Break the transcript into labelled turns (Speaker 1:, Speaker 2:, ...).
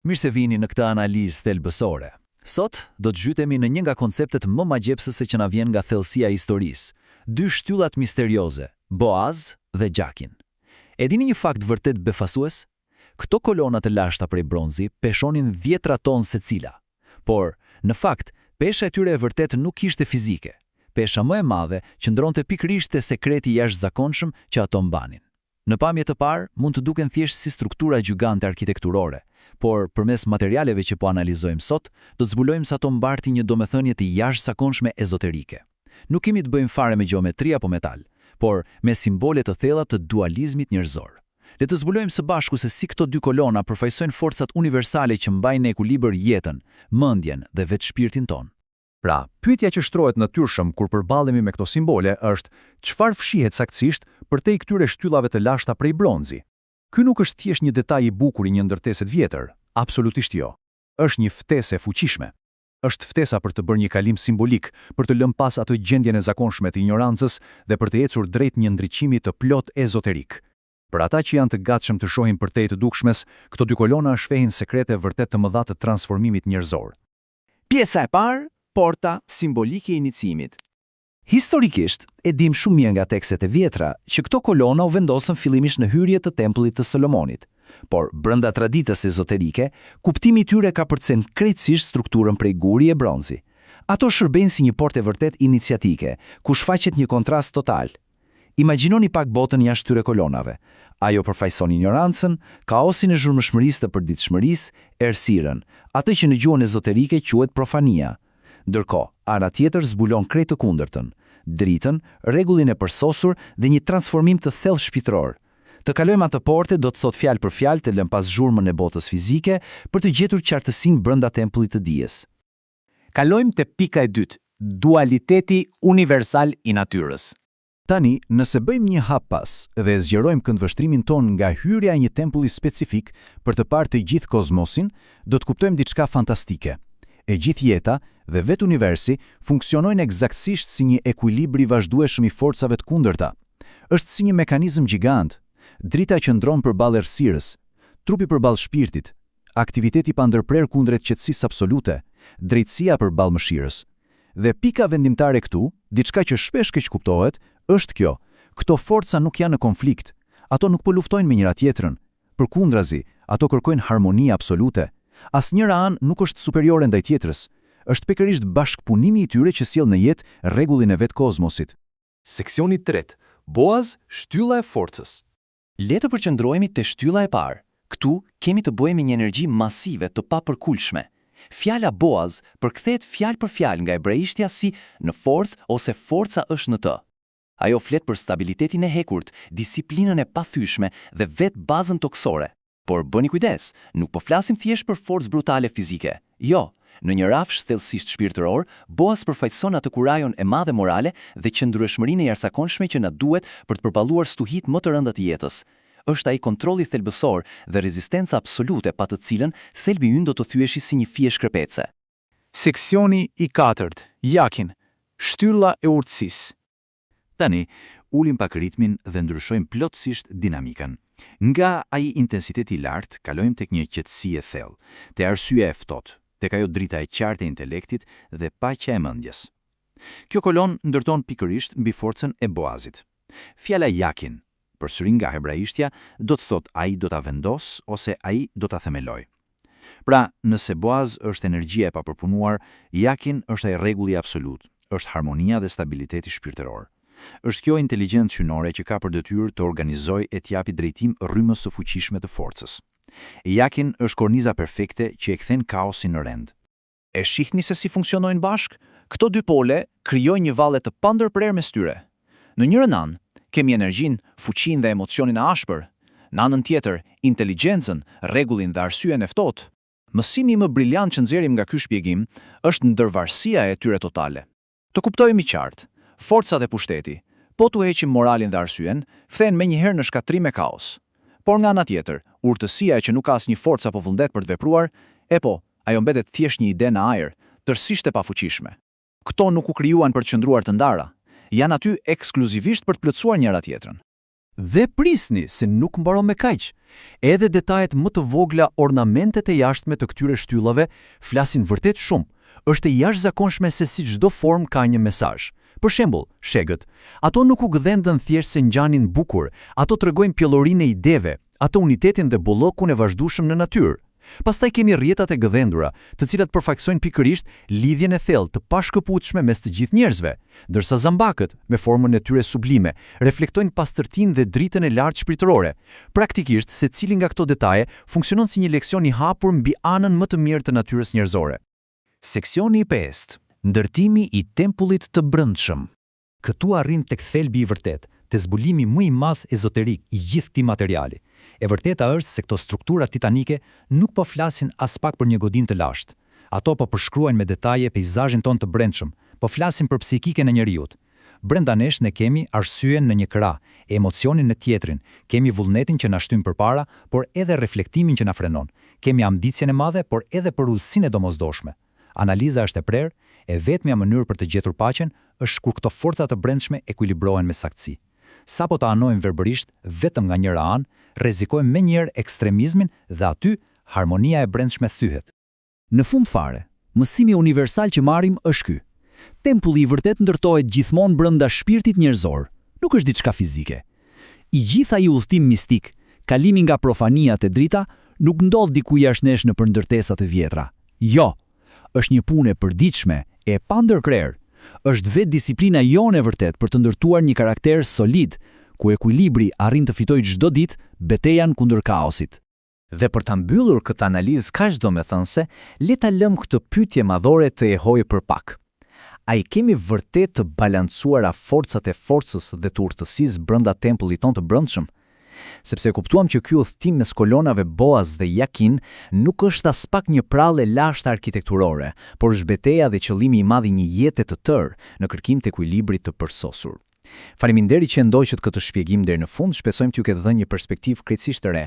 Speaker 1: Mirë se vini në këtë analizë thelbësore. Sot do të zhytemi në një nga konceptet më magjepsëse që na vjen nga thellësia e historisë, dy shtyllat misterioze, Boaz dhe Gjakin. E dini një fakt vërtet befasues? Këto kolona të lashta prej bronzi peshonin 10 tonë secila, por në fakt pesha e tyre e vërtet nuk ishte fizike. Pesha më e madhe qëndronte pikërisht te sekreti i jashtëzakonshëm që ato mbanin. Në pamje të parë mund të duken thjesht si struktura gjygante arkitekturore, por përmes materialeve që po analizojmë sot, do të zbulojmë se ato mbartin një domethënie të jashtëzakonshme ezoterike. Nuk kemi të bëjmë fare me gjeometri apo metal, por me simbole të thella të dualizmit njerëzor. Le të zbulojmë së bashku se si këto dy kolona përfaqësojnë forcat universale që mbajnë në ekuilibër jetën, mendjen dhe vetë shpirtin ton.
Speaker 2: Pra, pyetja që shtrohet natyrshëm kur përballemi me këto simbole është çfarë fshihet saktësisht përtej këtyre shtyllave të lashta prej bronzi. Ky nuk është thjesht një detaj i bukur i një ndërtese të vjetër, absolutisht jo. Është një ftesë e fuqishme. Është ftesa për të bërë një kalim simbolik, për të lënë pas atë gjendjen e zakonshme të ignorancës dhe për të ecur drejt një ndriçimi të plot ezoterik. Për ata që janë të gatshëm të shohin përtej të dukshmes, këto dy kolona shfehin sekrete vërtet të mëdha të transformimit njerëzor.
Speaker 3: Pjesa e parë, porta simbolike e iniciimit. Historikisht, e dim shumë mirë nga tekstet e vjetra që këto kolona u vendosën fillimisht në hyrje të tempullit të Solomonit, por brenda traditës ezoterike, kuptimi i tyre ka përcen krejtësisht strukturën prej guri e bronzi. Ato shërbejnë si një portë e vërtet iniciatike, ku shfaqet një kontrast total. Imagjinoni pak botën jashtë tyre kolonave. Ajo përfaqëson ignorancën, kaosin e zhurmëshmërisë të përditshmërisë, errësirën, atë që në gjuhën ezoterike quhet profania. Ndërkohë, ana tjetër zbulon krejt të kundërtën, dritën, rregullin e përsosur dhe një transformim të thellë shpirtëror. Të kalojmë atë porte do të thot fjalë për fjalë të lëm pas zhurmën e botës fizike për të gjetur qartësinë brenda tempullit të dijes.
Speaker 4: Kalojmë te pika e dytë, dualiteti universal i natyrës.
Speaker 2: Tani, nëse bëjmë një hap pas dhe zgjerojmë këndvështrimin ton nga hyrja e një tempulli specifik për të parë të gjithë kozmosin, do të kuptojmë diçka fantastike. E gjithë jeta dhe vetë universi funksionojnë eksaktësisht si një ekuilibër i vazhdueshëm i forcave të kundërta. Është si një mekanizëm gjigant, drita që ndron përballë errësirës, trupi përballë shpirtit, aktiviteti pa ndërprerë kundrejt qetësisë absolute, drejtësia përballë mëshirës. Dhe pika vendimtare këtu, diçka që shpesh keq kuptohet, është kjo: këto forca nuk janë në konflikt, ato nuk po luftojnë me njëra tjetrën. Përkundrazi, ato kërkojnë harmoni absolute. Asnjëra anë nuk është superiore ndaj tjetrës. Është pikërisht bashkëpunimi i tyre që sjell në jetë rregullin e vet kozmosit.
Speaker 5: Seksioni 3. Boaz, shtylla e forcës.
Speaker 3: Le të përqendrohemi te shtylla e parë. Këtu kemi të bëjmë një energji masive të papërkulshme. Fjala Boaz përkthehet fjalë për fjalë nga hebraishtja si në forth ose forca është në të. Ajo flet për stabilitetin e hekurt, disiplinën e pathyeshme dhe vetë bazën toksore. Por bëni kujdes, nuk po flasim thjesht për forcë brutale fizike. Jo, në një rafsh thellësisht shpirtëror, Boaz përfaqëson atë kurajon e madhe morale dhe qëndrueshmërinë e jashtëzakonshme që na duhet për të përballuar stuhit më të rënda të jetës. Është ai kontrolli thelbësor dhe rezistenca absolute pa të cilën thelbi ynë do të thyeshi si një fije shkërpece.
Speaker 4: Seksioni i 4. Jakin, shtylla e urtësisë.
Speaker 2: Tani, ulim pak ritmin dhe ndryshojmë plotësisht dinamikën. Nga ai intensiteti i lartë, kalojmë tek një qetësi e thellë, te arsyeja e ftohtë, tek ajo drita e qartë e intelektit dhe paqja e mendjes. Kjo kolon ndërton pikërisht mbi forcën e Boazit. Fjala Jakin, përsëri nga hebraishtja, do të thotë ai do ta vendos ose ai do ta themeloj. Pra, nëse Boaz është energjia e papërpunuar, Jakin është ai rregulli absolut, është harmonia dhe stabiliteti shpirtëror. Është kjo inteligjencë hyjnore që ka për detyrë të organizojë e të japë drejtim rrymës së fuqishme të forcës. Jakin është korniza perfekte që e kthen kaosin në rend.
Speaker 3: E shihni se si funksionojnë bashk? Këto dy pole krijojnë një valle të pandërprerë mes tyre. Në njërin anë kemi energjinë, fuqinë dhe emocionin e ashpër. Në anën tjetër, inteligjencën, rregullin dhe arsyeën e ftohtë. Mësimi më briljant që nxjerrim nga ky shpjegim është ndërvarësia e tyre totale. Të kuptojmë qartë, forca dhe pushteti, po tu heqim moralin dhe arsyen, kthehen menjëherë në shkatrim e kaos. Por nga ana tjetër, urtësia që nuk ka asnjë forcë apo vullnet për të vepruar, ajo mbetet thjesht një ide në ajër, tërësisht e pafuqishme. Këto nuk u krijuan për të qëndruar të ndara, janë aty ekskluzivisht për të plotësuar njëra tjetrën.
Speaker 2: Dhe prisni se nuk mbaron me kaq. Edhe detajet më të vogla, ornamentet e jashtme të këtyre shtyllave flasin vërtet shumë. Është e jashtëzakonshme se si çdo formë ka një mesazh. Për shembull, shegët, ato nuk u gdhendën thjesht se ngjanin bukur, ato tregojnë pjellorinë e ideve, ato unitetin dhe bollokun e vazhdueshëm në natyrë. Pastaj kemi rrjetat e gdhendura, të cilat përfaqësojnë pikërisht lidhjen e thellë të pashkëputshme mes të gjithë njerëzve, ndërsa zambakët, me formën e tyre sublime, reflektojnë pastërtinë dhe dritën e lartë shpirtërore. Praktikisht, secili nga këto detaje funksionon si një leksion i hapur mbi anën më të mirë të natyrës njerëzore.
Speaker 3: Seksioni i 5. Ndërtimi i tempullit të brendshëm. Këtu arrin tek thelbi i vërtet, te zbulimi më i madh ezoterik i gjithë këtij materiali. E vërteta është se këto struktura titanike nuk po flasin as pak për një godinë të lashtë. Ato po përshkruajnë me detaje peizazhin ton të brendshëm, po flasin për psikikën e njerëzit. Brenda nesh ne kemi arsyen në një krah, emocionin në tjetrin, kemi vullnetin që na shtyn përpara, por edhe reflektimin që na frenon. Kemi ambicien e madhe, por edhe përullsinë e domosdoshme. Analiza është e prerë, e vetmja mënyrë për të gjetur paqen është kur këto forca të brendshme ekuilibrohen me saktësi. Sapo ta anojmë verbërisht vetëm nga njëra anë, rrezikojmë menjëherë ekstremizmin dhe aty harmonia e brendshme thyhet.
Speaker 1: Në fund fare, mësimi universal që marrim është ky. Tempulli i vërtet ndërtohet gjithmonë brenda shpirtit njerëzor, nuk është diçka fizike. I gjithë ai udhtim mistik, kalimi nga profania te drita, nuk ndodh diku jashtë nesh në ndërtesa të vjetra. Jo, është një punë e përditshme, e pandërkrerë. Është vetë disiplina jone e vërtet për të ndërtuar një karakter solid, ku ekuilibri arrin të fitojë çdo ditë betejën kundër kaosit.
Speaker 3: Dhe për ta mbyllur këtë analizë kaq domethënëse, le ta lëmë këtë pyetje madhore të ehojë për pak. A i kemi vërtet të balancuara forcat e forcës dhe të urtësisë brenda tempullit ton të brendshëm? Sepse kuptuam që ky udhtim mes kolonave Boaz dhe Jakin nuk është as pak një prallë e lashtë arkitekturore, por është betejë dhe qëllimi i madh i një jete të tërë në kërkim të ekuilibrit të përsosur. Faleminderit që ndoqët këtë shpjegim deri në fund, shpresojmë t'ju ketë dhënë një perspektivë krejtësisht të re.